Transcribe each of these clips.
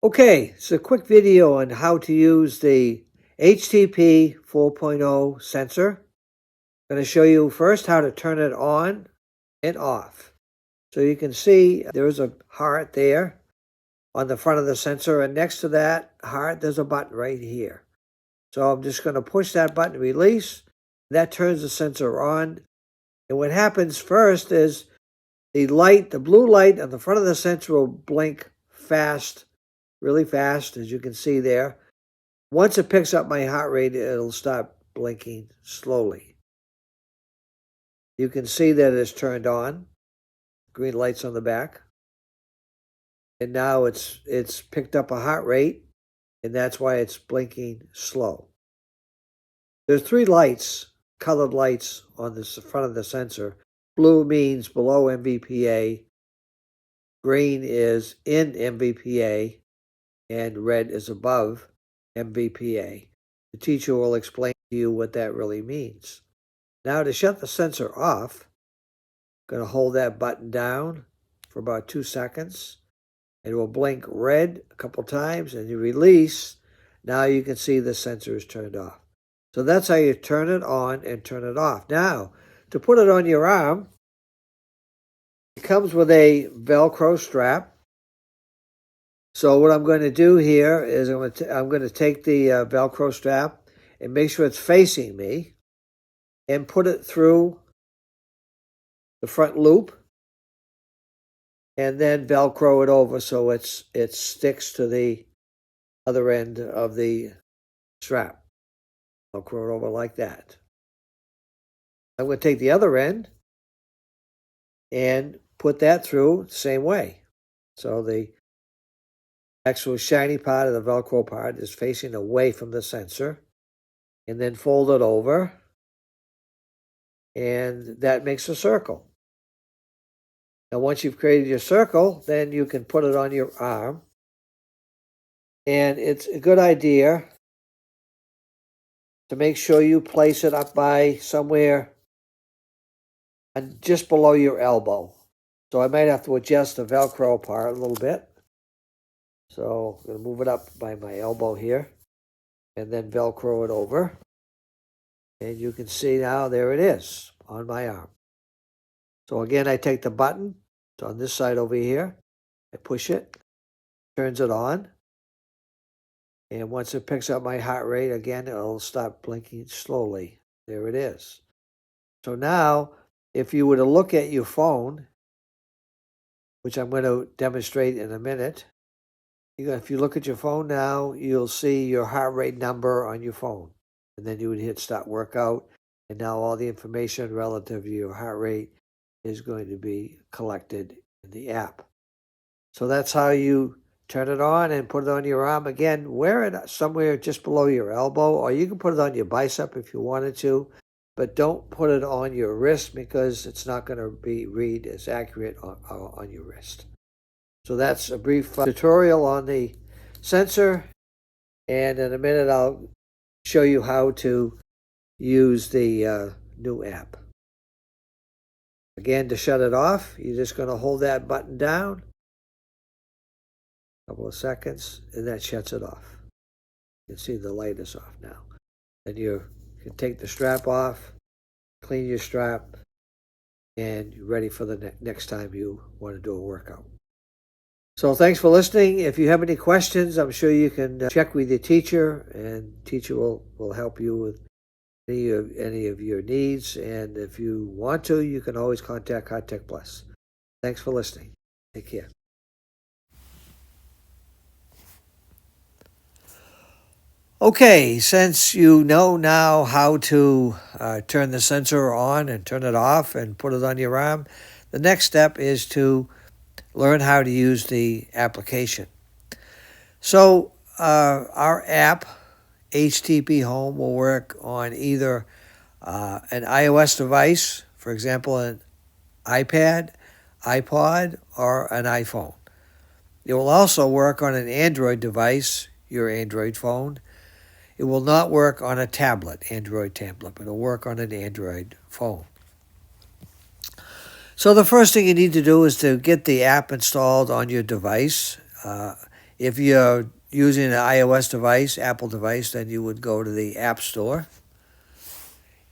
Okay, it's a quick video on how to use the HTP 4.0 sensor. I'm going to show you first how to turn it on and off. So you can see there's a heart there on the front of the sensor, and next to that heart there's a button right here. So I'm just going to push that button, release. That turns the sensor on. And what happens first is the blue light on the front of the sensor will blink fast, really fast, as you can see there. Once it picks up my heart rate, it'll stop blinking slowly. You can see that it's turned on. Green lights on the back. And now it's picked up a heart rate, and that's why it's blinking slow. There's three lights, colored lights on the front of the sensor. Blue means below MVPA. Green is in MVPA. And red is above MVPA. The teacher will explain to you what that really means. Now to shut the sensor off, I'm going to hold that button down for about 2 seconds. It will blink red a couple times, and you release. Now you can see the sensor is turned off. So that's how you turn it on and turn it off. Now, to put it on your arm, it comes with a Velcro strap. So what I'm going to do here is I'm going to take the Velcro strap and make sure it's facing me and put it through the front loop and then Velcro it over so it sticks to the other end of the strap. Velcro it over like that. I'm going to take the other end and put that through the same way. So the actual shiny part of the Velcro part is facing away from the sensor, and then fold it over, and that makes a circle. Now once you've created your circle, then you can put it on your arm, and it's a good idea to make sure you place it up by somewhere and just below your elbow. So I might have to adjust the Velcro part a little bit. So I'm going to move it up by my elbow here and then Velcro it over. And you can see now there it is on my arm. So again, I take the button. It's on this side over here. I push it, turns it on. And once it picks up my heart rate, again, it'll stop blinking slowly. There it is. So now, if you were to look at your phone, which I'm going to demonstrate in a minute, if you look at your phone now, you'll see your heart rate number on your phone. And then you would hit start workout. And now all the information relative to your heart rate is going to be collected in the app. So that's how you turn it on and put it on your arm. Again, wear it somewhere just below your elbow, or you can put it on your bicep if you wanted to. But don't put it on your wrist because it's not going to be read as accurate on your wrist. So that's a brief tutorial on the sensor. And in a minute, I'll show you how to use the new app. Again, to shut it off, you're just going to hold that button down a couple of seconds, and that shuts it off. You can see the light is off now. Then you can take the strap off, clean your strap, and you're ready for the next time you want to do a workout. So thanks for listening. If you have any questions, I'm sure you can check with your teacher, and teacher will help you with any of your needs. And if you want to, you can always contact Tech Plus. Thanks for listening. Take care. Okay, since you know now how to turn the sensor on and turn it off and put it on your arm, the next step is to learn how to use the application. So our app, HTP Home, will work on either an iOS device, for example, an iPad, iPod, or an iPhone. It will also work on an Android device, your Android phone. It will not work on a tablet, Android tablet, but it'll work on an Android phone. So the first thing you need to do is to get the app installed on your device. If you're using an iOS device, Apple device, then you would go to the App Store.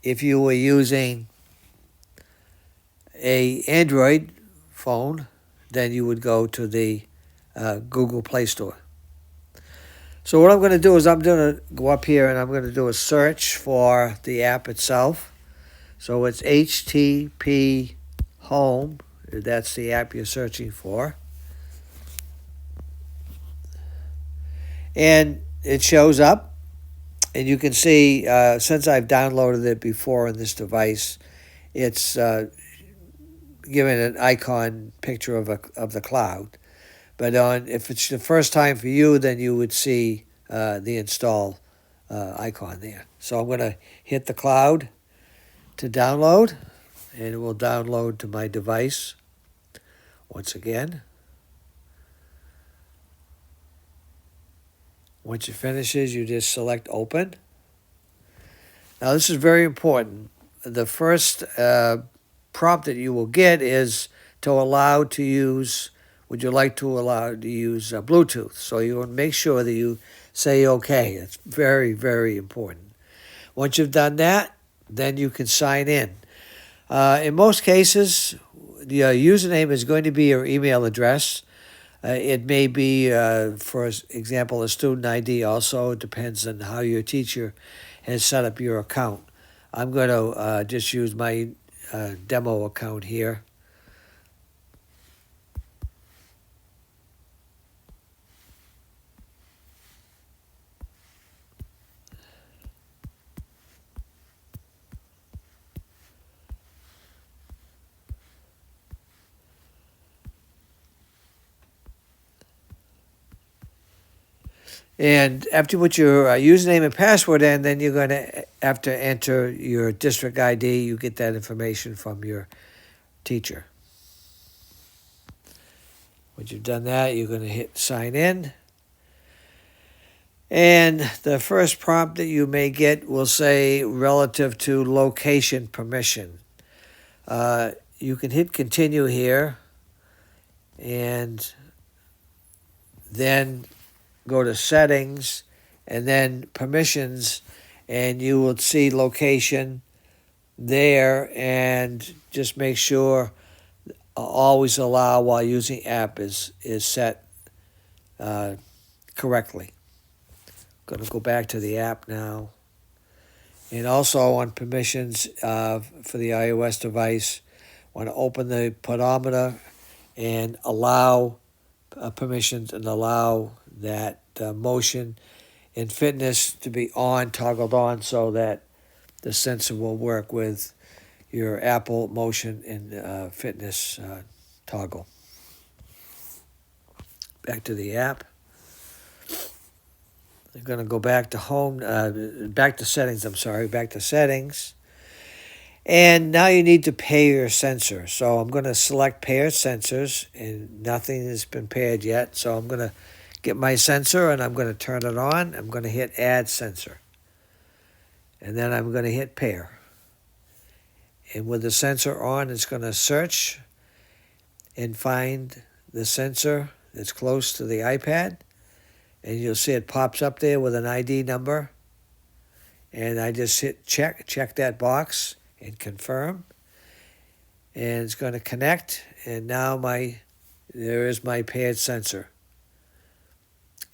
If you were using an Android phone, then you would go to the Google Play Store. So what I'm going to do is I'm going to go up here and I'm going to do a search for the app itself. So it's HTP Home. That's the app you're searching for. And it shows up. And you can see, since I've downloaded it before on this device, it's given an icon picture of the cloud. But if it's the first time for you, then you would see the install icon there. So I'm going to hit the cloud to download, and it will download to my device once again. Once it finishes, you just select Open. Now this is very important. The first prompt that you will get is to allow to use, would you like to allow to use Bluetooth? So you want to make sure that you say OK. It's very, very important. Once you've done that, then you can sign in. In most cases, the username is going to be your email address. It may be, for example, a student ID also. It depends on how your teacher has set up your account. I'm going to just use my demo account here. And after you put your username and password in, then you're going to have to enter your district ID. You get that information from your teacher. Once you've done that, you're going to hit sign in. And the first prompt that you may get will say relative to location permission. You can hit continue here and then go to settings and then permissions, and you will see location there, and just make sure always allow while using app is set correctly. I'm going to go back to the app now. And also on permissions for the iOS device, want to open the pedometer and allow permissions and allow that motion and fitness to be toggled on, so that the sensor will work with your Apple motion and fitness toggle. Back to the app. I'm going to go back to back to settings, back to settings. And now you need to pair your sensor. So I'm going to select pair sensors, and nothing has been paired yet. So I'm going to get my sensor and I'm going to turn it on. I'm going to hit add sensor. And then I'm going to hit pair. And with the sensor on, it's going to search and find the sensor that's close to the iPad. And you'll see it pops up there with an ID number. And I just hit check that box and confirm. And it's going to connect. And now there is my paired sensor.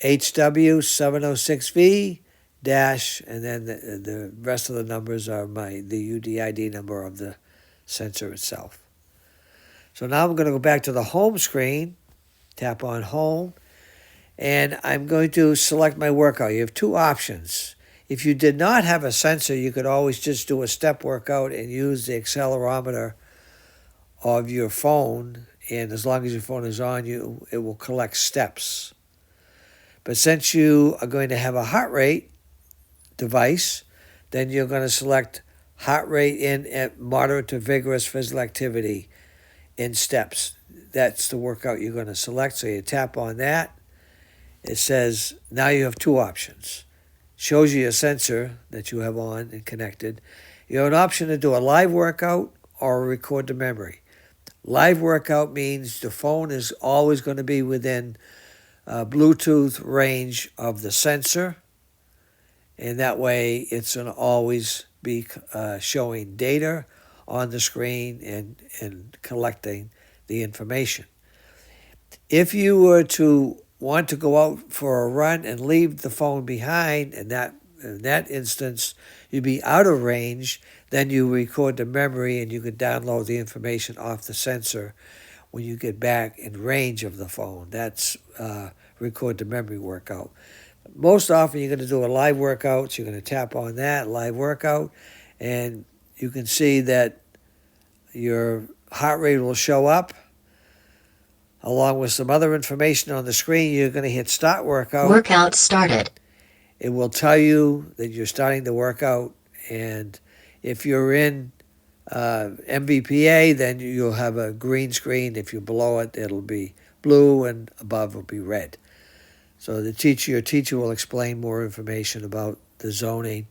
HW706V dash, and then the rest of the numbers are the UDID number of the sensor itself. So now I'm going to go back to the home screen, tap on home, and I'm going to select my workout. You have two options. If you did not have a sensor, you could always just do a step workout and use the accelerometer of your phone, and as long as your phone is on, it will collect steps. But since you are going to have a heart rate device, then you're going to select heart rate in moderate to vigorous physical activity in steps. That's the workout you're going to select. So you tap on that. It says now you have two options. Shows you a sensor that you have on and connected. You have an option to do a live workout or record to memory. Live workout means the phone is always going to be within Bluetooth range of the sensor, and that way it's going to always be showing data on the screen and collecting the information. If you were to want to go out for a run and leave the phone behind, in that instance, you'd be out of range, then you record the memory and you could download the information off the sensor when you get back in range of the phone. That's record the memory workout. Most often you're going to do a live workout, so you're going to tap on that live workout, and you can see that your heart rate will show up along with some other information on the screen. You're going to hit start workout. Workout started. It will tell you that you're starting the workout, and if you're in MVPA, then you'll have a green screen. If you're below it, it'll be blue, and above will be red. So your teacher will explain more information about the zoning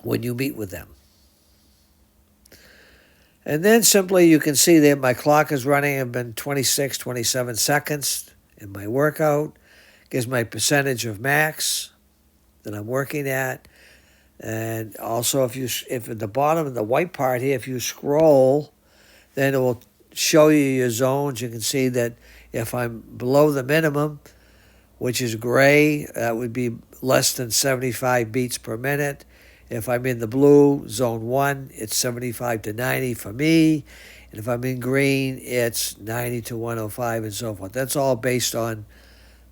when you meet with them. And then simply you can see that my clock is running. I've been 26, 27 seconds in my workout. Gives my percentage of max that I'm working at. And also if at the bottom of the white part here, if you scroll, then it will show you your zones. You can see that if I'm below the minimum, which is gray, that would be less than 75 beats per minute. If I'm in the blue, zone 1, it's 75 to 90 for me. And if I'm in green, it's 90 to 105 and so forth. That's all based on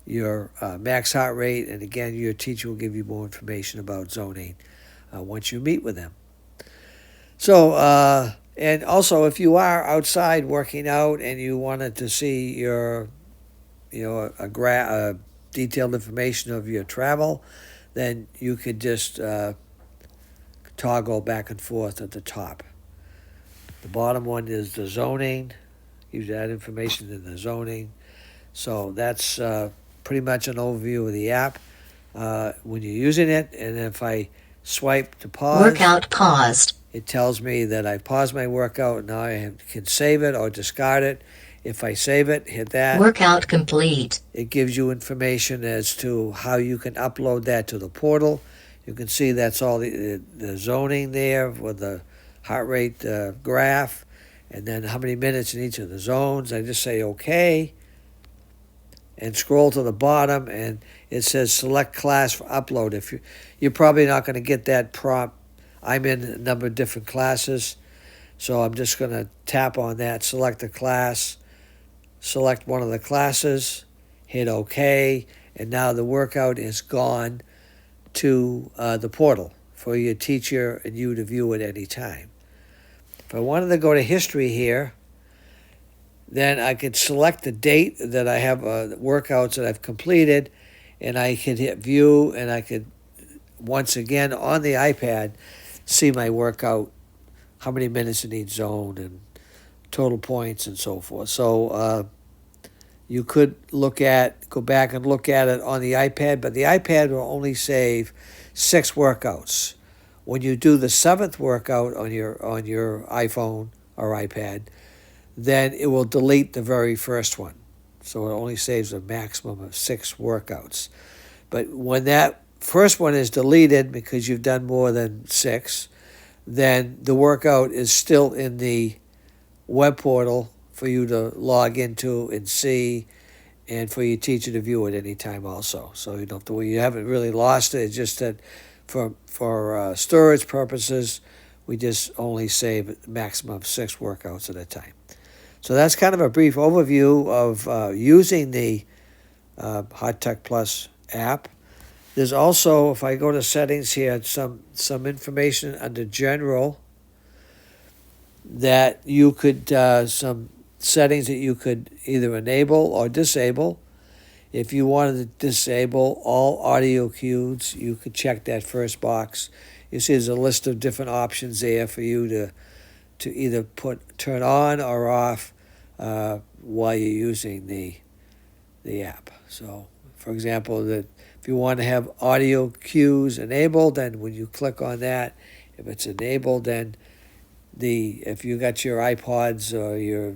your max heart rate. And again, your teacher will give you more information about zoning once you meet with them. So, and also if you are outside working out and you wanted to see your, a detailed information of your travel, then you could just toggle back and forth at the top. The bottom one is the zoning. Use that information in the zoning. So that's pretty much an overview of the app when you're using it. And if I swipe to pause, workout paused. It tells me that I paused my workout. Now I can save it or discard it. If I save it, hit that. Workout complete. It gives you information as to how you can upload that to the portal. You can see that's all the zoning there with the heart rate graph, and then how many minutes in each of the zones. I just say OK and scroll to the bottom, and it says select class for upload. If you're probably not going to get that prompt. I'm in a number of different classes, so I'm just going to tap on that, select a class, select one of the classes, hit OK, and now the workout is gone to the portal for your teacher and you to view at any time. If I wanted to go to history here, then I could select the date that I have workouts that I've completed, and I could hit view, and I could once again on the iPad see my workout, how many minutes in each zone, and total points and so forth. So you could go back and look at it on the iPad, but the iPad will only save 6 workouts. When you do the 7th workout on your iPhone or iPad, then it will delete the very first one. So it only saves a maximum of 6 workouts. But when that first one is deleted because you've done more than 6, then the workout is still in the web portal for you to log into and see, and for your teacher to view at any time also. So you don't have to worry. You haven't really lost it. It's just that for storage purposes, we just only save a maximum of 6 workouts at a time. So that's kind of a brief overview of using the Hot Tech Plus app. There's also, if I go to settings here, some information under general that you could, some settings that you could either enable or disable. If you wanted to disable all audio cues, you could check that first box. You see there's a list of different options there for you to either turn on or off while you're using the app. So, for example, if you want to have audio cues enabled, then when you click on that, if it's enabled, then if you got your iPods or your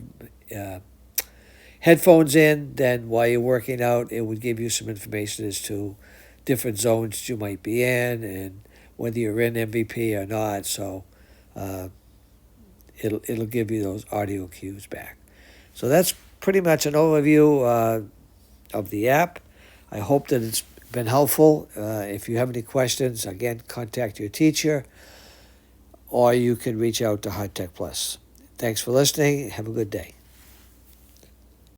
headphones in, then while you're working out, it would give you some information as to different zones you might be in and whether you're in MVP or not. So it'll give you those audio cues back. So that's pretty much an overview of the app. I hope that it's been helpful. If you have any questions, again, contact your teacher, or you can reach out to Hard Tech Plus. Thanks for listening. Have a good day.